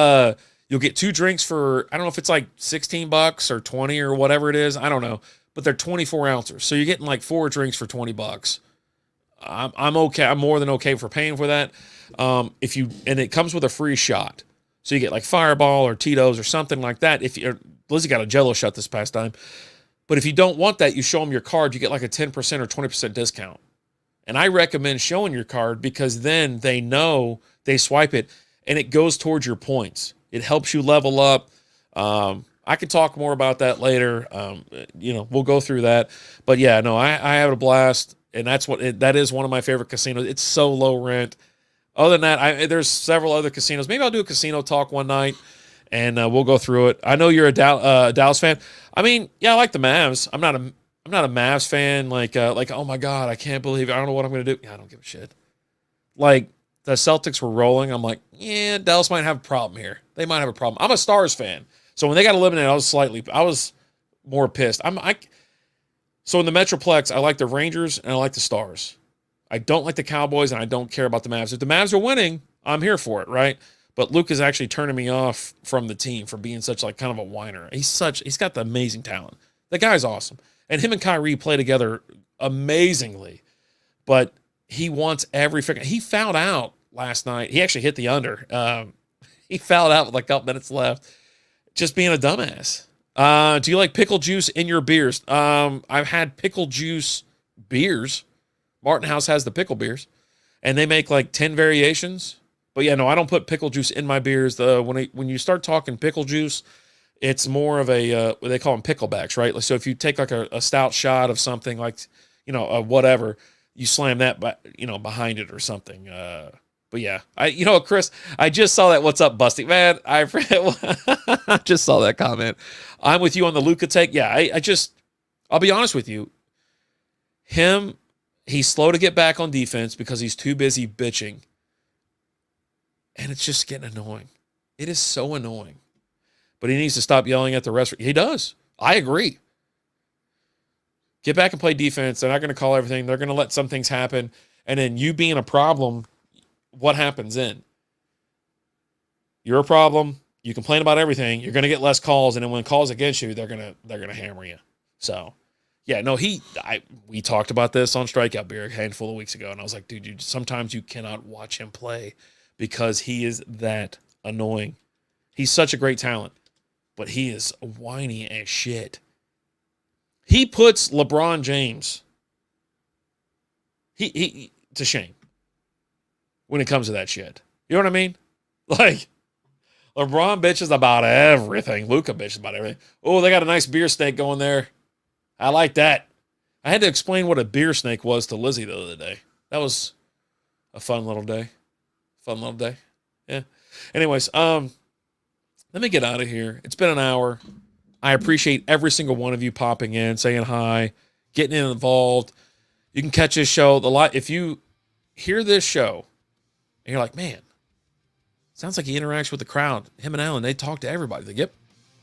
you'll get two drinks for, I don't know if it's like $16 or 20 or whatever it is. I don't know, but they're 24 ounces, so you're getting like 4 drinks for $20. I'm okay. I'm more than okay for paying for that. And it comes with a free shot. So you get like Fireball or Tito's or something like that. Lizzie got a Jello shot this past time. But if you don't want that, you show them your card, you get like a 10% or 20% discount. And I recommend showing your card because then they know, they swipe it, and it goes towards your points. It helps you level up. I can talk more about that later. We'll go through that. But yeah, no, I had a blast, and that is one of my favorite casinos. It's so low rent. Other than that, there's several other casinos. Maybe I'll do a casino talk one night, and we'll go through it. I know you're a Dallas fan. I mean, yeah, I like the Mavs. I'm not a Mavs fan. Like, oh my God, I can't believe it. I don't know what I'm gonna do. Yeah, I don't give a shit. Like, the Celtics were rolling. I'm like, yeah, Dallas might have a problem here. They might have a problem. I'm a Stars fan, so when they got eliminated, I was more pissed. So in the Metroplex, I like the Rangers and I like the Stars. I don't like the Cowboys, and I don't care about the Mavs. If the Mavs are winning, I'm here for it, right? But Luke is actually turning me off from the team for being such like kind of a whiner. He's got the amazing talent. The guy's awesome. And him and Kyrie play together amazingly. But he wants he fouled out last night. He actually hit the under. He fouled out with like a couple minutes left. Just being a dumbass. Do you like pickle juice in your beers? I've had pickle juice beers. Martin House has the pickle beers, and they make like 10 variations. But yeah, no, I don't put pickle juice in my beers. When you start talking pickle juice, it's more of a what they call them picklebacks, right? So if you take like a stout shot of something like, whatever, you slam that, behind it or something. But yeah, Chris, I just saw that. What's up, Busty? Man, I just saw that comment. I'm with you on the Luka take. Yeah, I'll be honest with you. He's slow to get back on defense because he's too busy bitching. And it's just getting annoying. It is so annoying. But he needs to stop yelling at the rest. He does. I agree. Get back and play defense. They're not going to call everything. They're going to let some things happen. And then you being a problem, what happens then? You're a problem. You complain about everything. You're going to get less calls. And then when calls against you, they're going to hammer you. So, yeah, no, we talked about this on Strikeout Beer a handful of weeks ago. And I was like, dude, sometimes you cannot watch him play because he is that annoying. He's such a great talent, but he is whiny as shit. He puts LeBron James he to shame when it comes to that shit. You know what I mean? Like, LeBron bitches about everything. Luka bitches about everything. Oh, they got a nice beer snake going there. I like that. I had to explain what a beer snake was to Lizzie the other day. That was a fun little day. Yeah. Anyways, let me get out of here. It's been an hour. I appreciate every single one of you popping in, saying hi, getting involved. You can catch this show if you hear this show and you're like, man, sounds like he interacts with the crowd. Him and Alan, they talk to everybody. Like, yep,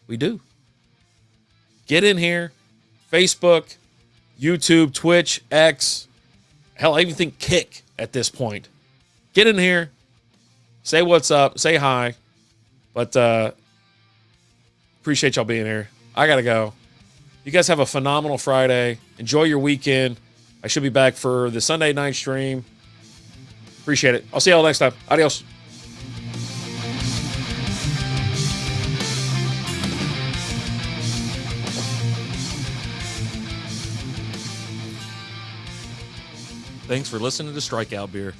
we do. Get in here. Facebook, YouTube, Twitch, X. Hell, I even think Kick at this point. Get in here. Say what's up. Say hi. But appreciate y'all being here. I got to go. You guys have a phenomenal Friday. Enjoy your weekend. I should be back for the Sunday night stream. Appreciate it. I'll see y'all next time. Adios. Thanks for listening to Strikeout Beer.